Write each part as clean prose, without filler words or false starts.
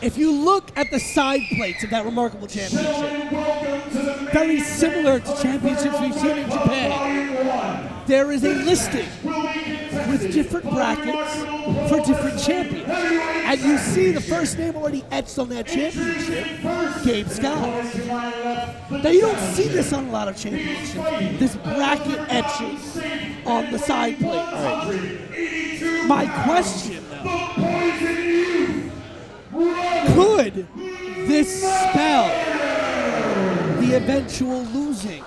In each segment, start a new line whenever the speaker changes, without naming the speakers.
If you look at the side plates of that remarkable championship, very similar to championships we've seen in Japan, there is a listing with different brackets for different champions. And you see the first name already etched on that championship, Gabe Skye. Now you don't see this on a lot of championships, this bracket etching on the side plate. Right. My question though, could this spell the eventual losing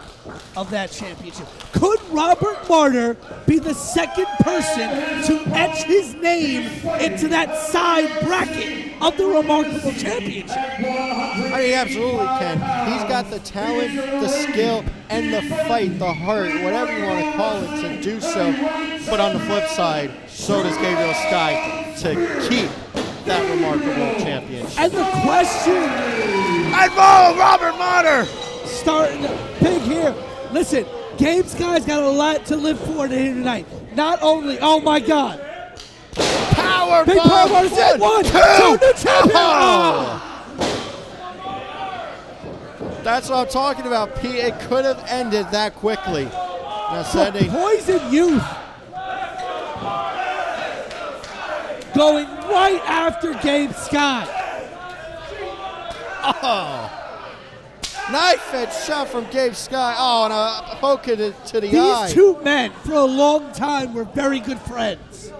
of that championship? Could Robert Martyr be the second person to etch his name into that side bracket of the remarkable championship?
I mean, he absolutely can. He's got the talent, the skill, and the fight, the heart, whatever you want to call it, to do so. But on the flip side, so does Gabriel Skye to keep that remarkable championship.
And the question,
I vote Robert Martyr!
Starting big here. Listen, Gabe Skye's got a lot to live for here tonight. Not only, oh my God.
Power
Big
bomb!
power bomb. One, two, new champion!
Oh. That's what I'm talking about, Pete. It could have ended that quickly. Now sending
Poison Youth going right after Gabe Skye.
Oh. Knife edge shot from Gabe Skye. Oh, and a poke to the eye.
These two men, for a long time, were very good friends.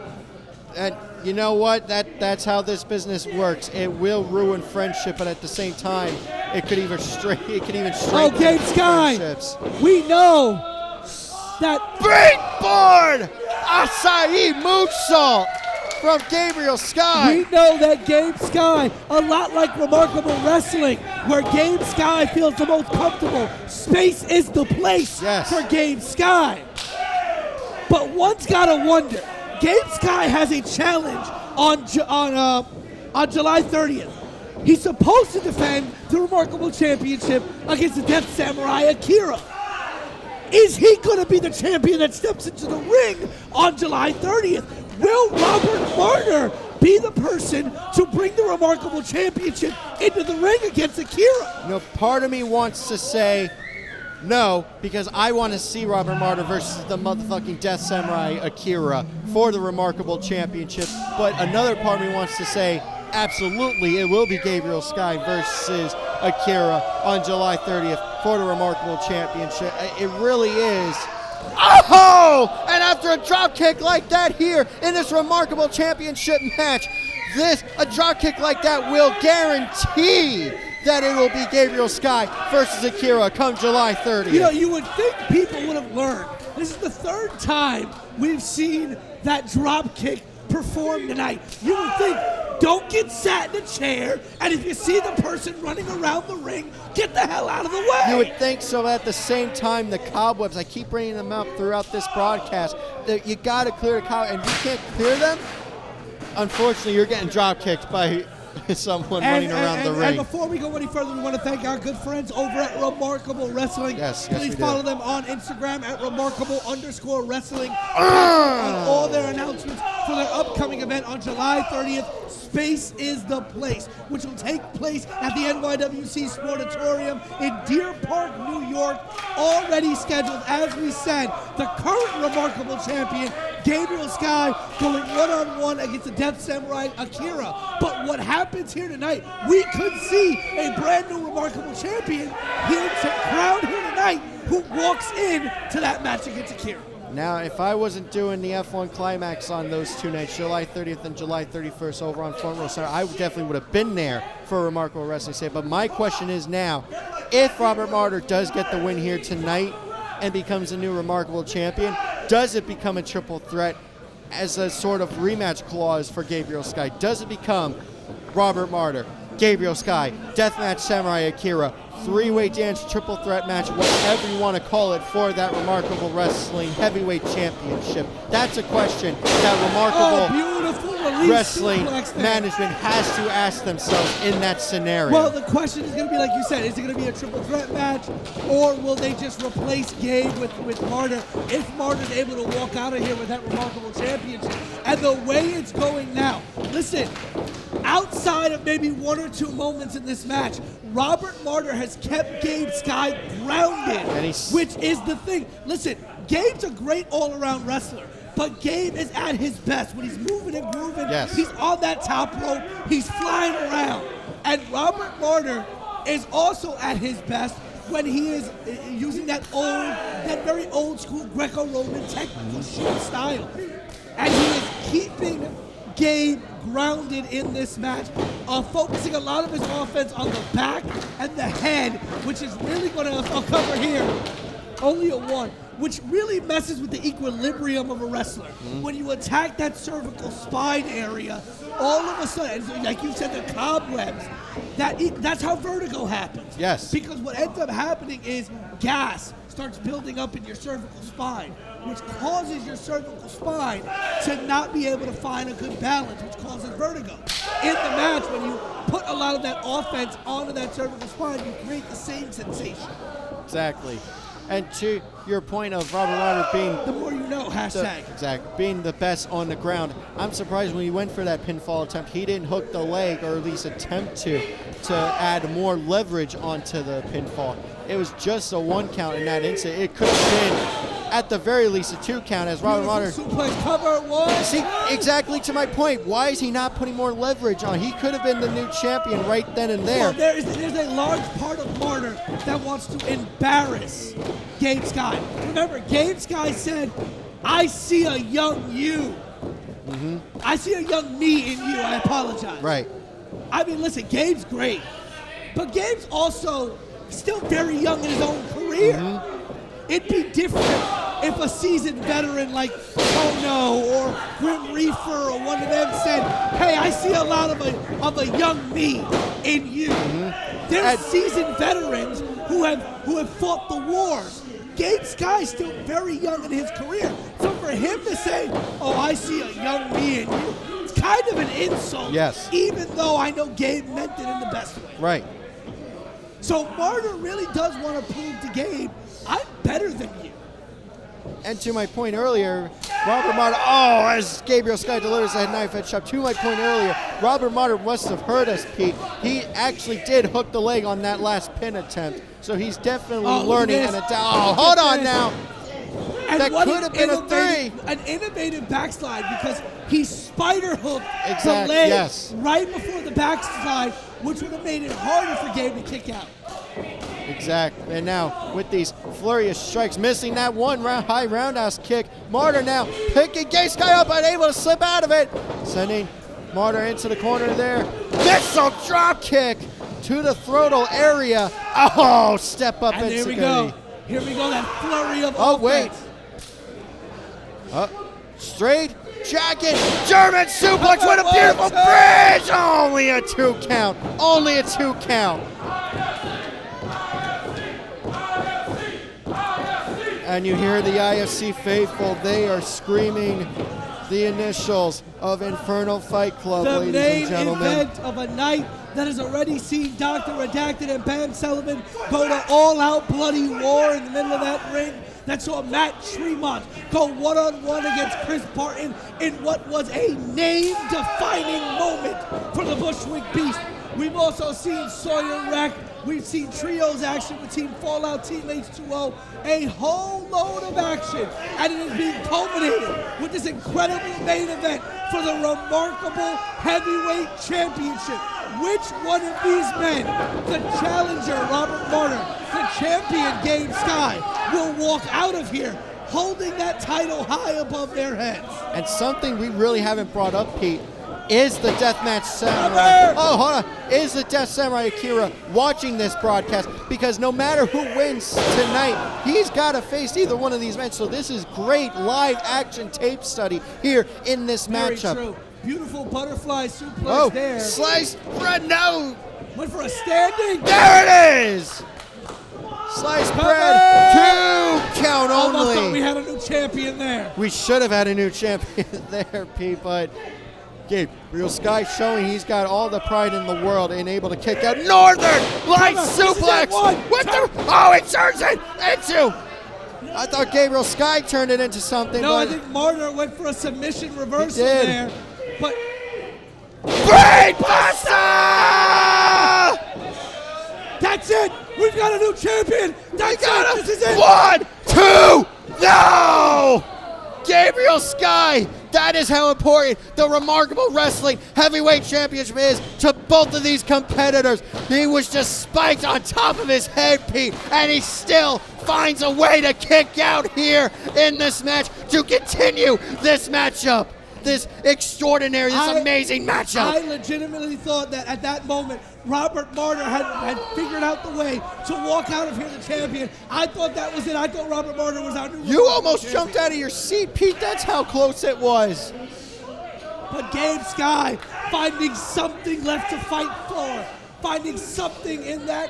And you know what? That's how this business works. It will ruin friendship, but at the same time, it could even strengthen
Gabe Skye,
friendships.
we know that
Springboard! Acai moonsault from Gabriel Skye.
We know that Gabe Skye, a lot like Remarkable Wrestling, where Gabe Skye feels the most comfortable. Space is the place for Gabe Skye. But one's got to wonder. Gabe Skye has a challenge on July 30th. He's supposed to defend the Remarkable Championship against the Death Samurai Akira. Is he going to be the champion that steps into the ring on July 30th? Will Robert Martyr be the person to bring the Remarkable Championship into the ring against Akira?
You know, part of me wants to say no, because I want to see Robert Martyr versus the motherfucking Death Samurai Akira for the Remarkable Championship. But another part of me wants to say absolutely it will be Gabriel Skye versus Akira on July 30th for the Remarkable Championship. It really is. Oh! And after a drop kick like that here in this Remarkable Championship match, a drop kick like that will guarantee that it will be Gabriel Skye versus Akira come July 30th.
You know, you would think people would have learned. This is the third time we've seen that drop kick performed tonight. You would think, don't get sat in a chair, and if you see the person running around the ring, get the hell out of the way.
You would think so. At the same time, the cobwebs, I keep bringing them up throughout this broadcast, that you got to clear the cobwebs, and if you can't clear them, unfortunately, you're getting drop kicked by someone running around the ring.
And before we go any further, we want to thank our good friends over at Remarkable Wrestling. Please follow them on Instagram at Remarkable_Wrestling. And all their announcements for their upcoming event on July 30th. Space is the place, which will take place at the NYWC Sportatorium in Deer Park, New York. Already scheduled, as we said, the current Remarkable champion, Gabriel Skye, going one-on-one against the Death Samurai Akira. But what happens here tonight, we could see a brand new Remarkable champion here to crown here tonight who walks in to that match against Akira.
Now, if I wasn't doing the F1 Climax on those two nights, July 30th and July 31st over on Front Row Center, I definitely would have been there for a Remarkable Wrestling Day. But my question is now, if Robert Martyr does get the win here tonight and becomes a new Remarkable champion, does it become a triple threat as a sort of rematch clause for Gabriel Skye? Does it become Robert Martyr, Gabriel Skye, Deathmatch Samurai Akira, three-way dance triple threat match, whatever you want to call it, for that Remarkable Wrestling Heavyweight Championship? That's a question that Remarkable Wrestling management has to ask themselves in that scenario.
Well, the question is going to be, like you said, is it going to be a triple threat match, or will they just replace Gabe with Martyr if Martyr's able to walk out of here with that Remarkable Championship? And the way it's going now, listen, outside of maybe 1 or 2 moments in this match, Robert Martyr has kept Gabe Skye grounded, which is the thing. Listen, Gabe's a great all-around wrestler, but Gabe is at his best when he's moving and grooving.
Yes.
He's on that top rope. He's flying around. And Robert Martyr is also at his best when he is using that very old school Greco-Roman technical shield style. And he is keeping Gabe grounded in this match, focusing a lot of his offense on the back and the head, which is really going to, I'll cover here, only a 1, which really messes with the equilibrium of a wrestler. When you attack that cervical spine area, all of a sudden, like you said, the cobwebs, that's how vertigo happens.
Yes.
Because what ends up happening is gas starts building up in your cervical spine, which causes your cervical spine to not be able to find a good balance, which causes vertigo. In the match, when you put a lot of that offense onto that cervical spine, you create the same sensation.
Exactly. And to your point of Robert Martyr being
the more you know, hashtag.
Being the best on the ground, I'm surprised when he went for that pinfall attempt, he didn't hook the leg, or at least attempt to add more leverage onto the pinfall. It was just a 1 count in that incident. It could have been, at the very least, a 2 count as Robert Martyr.
Suplex cover, 1.
See, exactly to my point. Why is he not putting more leverage on? He could have been the new champion right then and there.
Well, there's a large part of Martyr that wants to embarrass Gabe Skye. Remember, Gabe Skye said, I see a young you. I see a young me in you. I apologize.
Right.
I mean, listen, Gabe's great. But Gabe's also still very young in his own career. It'd be different if a seasoned veteran like Ono or Grim Reaper or one of them said, hey, I see a lot of a young me in you. There's seasoned veterans who have fought the wars. Gabe Skye's still very young in his career. So for him to say, oh, I see a young me in you, it's kind of an insult.
Yes.
Even though I know Gabe meant it in the best way.
Right.
So Martyr really does want to prove to Gabe, I'm better than you.
And to my point earlier, Robert Martyr, as Gabriel Skye delivers that knife edge chop. To my point earlier, Robert Martyr must have heard us, Pete. He actually did hook the leg on that last pin attempt. So he's definitely learning. Hold on now.
And
that could have been a 3.
An innovative backslide because he spider hooked the leg right before the backslide, which would have made it harder for Gabe to kick out.
Exactly. And now with these flurry of strikes, missing that one high roundhouse kick, Martyr now picking Gabe Skye up, unable to slip out of it, sending Martyr into the corner there. Missile drop kick to the throttle area. Step up
and
into
here we go. Here we go, that flurry of offense.
Straight jacket, German suplex with a beautiful bridge. Only a 2 count. Only a 2 count. And you hear the IFC faithful. They are screaming the initials of Inferno Fight Club, ladies and gentlemen.
The main event of a night that has already seen Dr. Redacted and Pam Sullivan go to all-out bloody war in the middle of that ring. That saw Matt Tremont go one-on-one against Chris Barton in what was a name-defining moment for the Bushwick Beast. We've also seen Sawyer Wreck. We've seen trios action with Team Fallout, Team H2O, a whole load of action, and it is being culminated with this incredible main event for the remarkable heavyweight championship. Which one of these men, the challenger Robert Martyr, the champion Gabe Skye, will walk out of here holding that title high above their heads?
And something we really haven't brought up, Pete, is the Deathmatch Samurai. Hold on. Is the Death Samurai Akira watching this broadcast? Because no matter who wins tonight, he's got to face either one of these men. So this is great live action tape study here in this matchup.
Very true. Beautiful butterfly suplex there.
Sliced bread, no.
Went for a standing.
There it is. Sliced bread, 2 count only.
Almost thought we had a new champion there.
We should have had a new champion there, Pete, but Gabriel Skye showing he's got all the pride in the world and able to kick out Northern Light suplex. It turns it into. I thought Gabriel Skye turned it into something.
No,
but
I think Martyr went for a submission reversal there. But
brain
That's it. We've got a new champion. That's it. This is it.
1, 2, no! Gabriel Skye. That is how important the Remarkable Wrestling Heavyweight Championship is to both of these competitors. He was just spiked on top of his head, Pete, and he still finds a way to kick out here in this match to continue this matchup. This extraordinary, this amazing matchup.
I legitimately thought that at that moment, Robert Martyr had figured out the way to walk out of here the champion. I thought that was it. I thought Robert Martyr was our new
You almost jumped out of your seat, Pete. That's how close it was.
But Gabe Skye finding something left to fight for. Finding something in that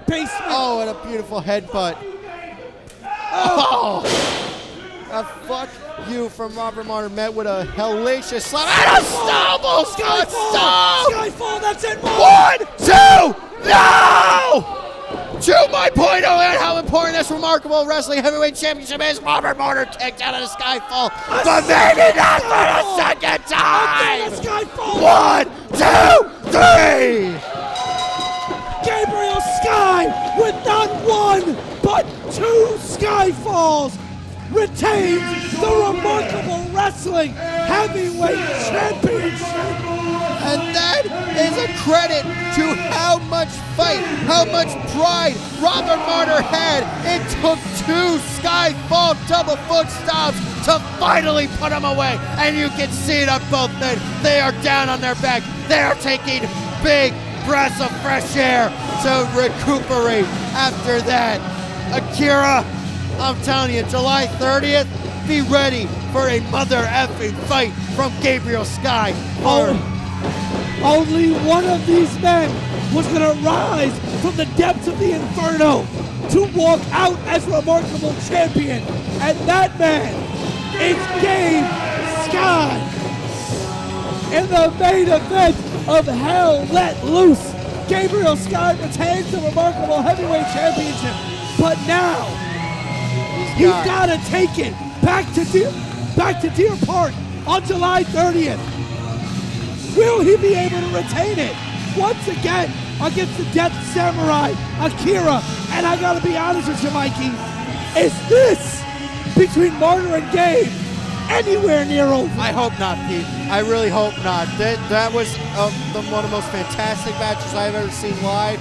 basement.
Oh, and a beautiful headbutt. Oh! A fuck you from Robert Martyr met with a hellacious slap and a stumble!
Skyfall, that's it!
1, 2, no! 2.0 and how important this Remarkable Wrestling Heavyweight Championship is. Robert Martyr kicked out of the Skyfall, but maybe not for the second time! 1, 2, 3!
Gabriel Skye with not one, but 2 Skyfalls retains the Remarkable Wrestling Heavyweight Championship.
And that is a credit to how much fight, how much pride Robert Martyr had. It took 2 Skyfall double foot stops to finally put him away. And you can see it on both men. They are down on their back. They are taking big breaths of fresh air to recuperate after that. Akira, I'm telling you, July 30th, be ready for a mother effing fight from Gabriel Skye.
Only one of these men was going to rise from the depths of the Inferno to walk out as Remarkable Champion. And that man is Gabe Skye. In the main event of Hell Let Loose, Gabriel Skye retains the Remarkable Heavyweight Championship. But now, he's got to take it back to Deer Park on July 30th. Will he be able to retain it once again against the Death Samurai, Akira? And I gotta be honest with you, Mikey, is this between Martyr and Gabe anywhere near over?
I hope not, Pete. I really hope not. That was one of the most fantastic matches I've ever seen live.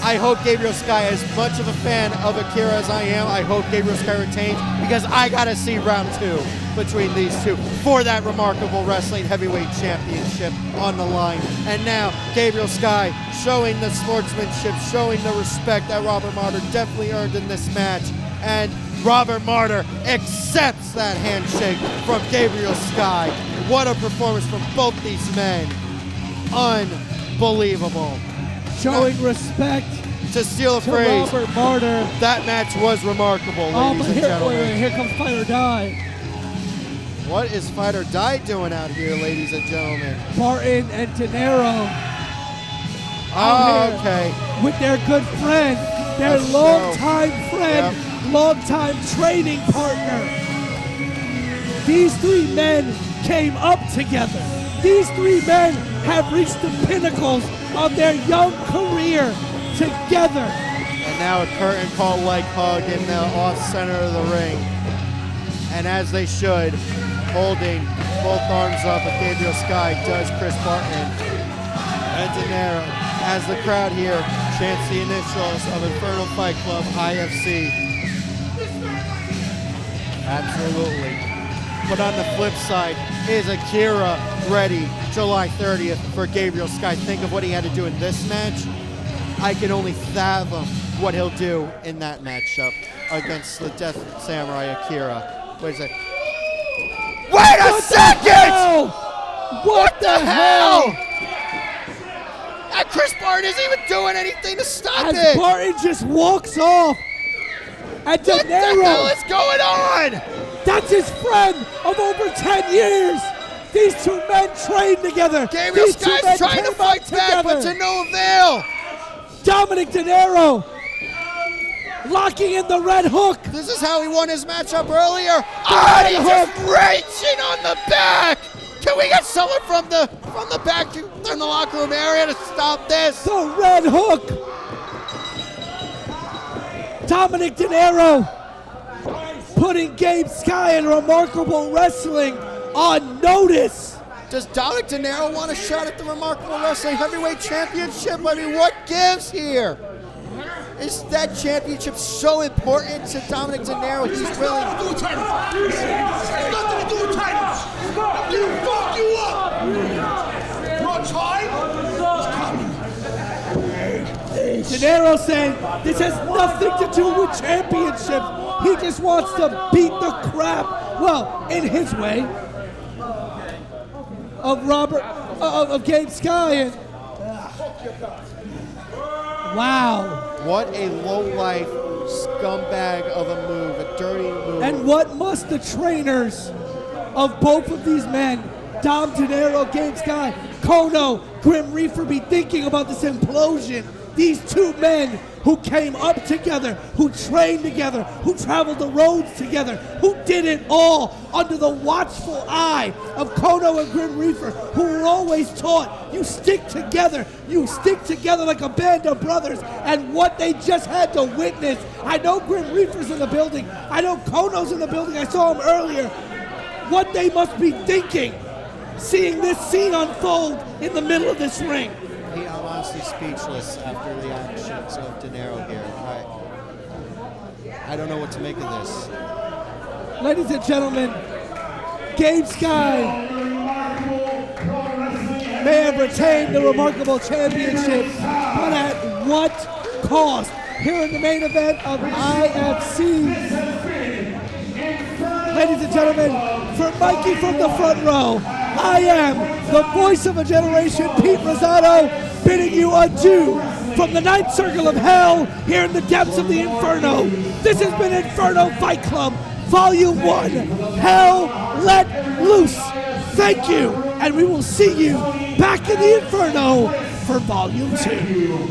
I hope Gabriel Skye, as much of a fan of Akira as I am, I hope Gabriel Skye retains, because I gotta see round 2 between these two for that Remarkable Wrestling Heavyweight Championship on the line. And now, Gabriel Skye showing the sportsmanship, showing the respect that Robert Martyr definitely earned in this match. And Robert Martyr accepts that handshake from Gabriel Skye. What a performance from both these men. Unbelievable.
Showing respect
to steal a
to
phrase,
Robert Martyr.
That match was remarkable, ladies and gentlemen.
Wait, here comes Fight or Die.
What is Fight or Die doing out here, ladies and gentlemen?
Martin and De Niro.
Oh, okay.
With their good friend, their longtime friend, longtime training partner. These 3 men came up together. These 3 men have reached the pinnacles of their young career together.
And now a curtain call leg hug in the off center of the ring. And as they should, holding both arms up, but Gabriel Skye does Chris Barton and De Niro as the crowd here chants the initials of Inferno Fight Club, IFC. Absolutely. But on the flip side, is Akira ready July 30th for Gabriel Skye? Think of what he had to do in this match. I can only fathom what he'll do in that matchup against the Death Samurai Akira. Wait a second. Wait a second! What the hell? And Chris Barton isn't even doing anything to stop it.
As Barton just walks off. And De Niro.
What the hell is going on?
That's his friend of over 10 years. These 2 men trained together.
Gabriel Skye's trying to fight back, but to no avail.
Dominic De Niro locking in the red hook.
This is how he won his matchup earlier. Oh, he's just reaching on the back. Can we get someone from the back in the locker room area to stop this?
The red hook. Dominic De Niro putting Gabe Skye and Remarkable Wrestling on notice.
Does Dominic De Niro want a shot at the Remarkable Wrestling Heavyweight Championship? I mean, what gives here? Is that championship so important to Dominic De Niro? He's willing.
Nothing to do with titles. It's nothing to do with titles. You fuck you up. Your time is coming.
De Niro saying this has nothing to do with championships. He just wants to beat the crap, well, in his way, of Gabe Skye. And, wow.
What a low-life scumbag of a move, a dirty move.
And what must the trainers of both of these men, Dom De Niro, Gabe Skye, Kono, Grim Reaper, be thinking about this implosion? These two men who came up together, who trained together, who traveled the roads together, who did it all under the watchful eye of Kono and Grim Reaper, who were always taught, you stick together like a band of brothers. And what they just had to witness, I know Grim Reaper's in the building, I know Kono's in the building, I saw him earlier, what they must be thinking, seeing this scene unfold in the middle of this ring.
I'm honestly speechless after the actions of De Niro here. I don't know what to make of this.
Ladies and gentlemen, Gabe Skye may have retained the Remarkable Championship, but at what cost? Here in the main event of IFC. Ladies and gentlemen, for Mikey from the front row, I am the voice of a generation, Pete Rosado, bidding you adieu from the ninth circle of hell here in the depths of the Inferno. This has been Inferno Fight Club, Volume 1, Hell Let Loose. Thank you, and we will see you back in the Inferno for Volume 2.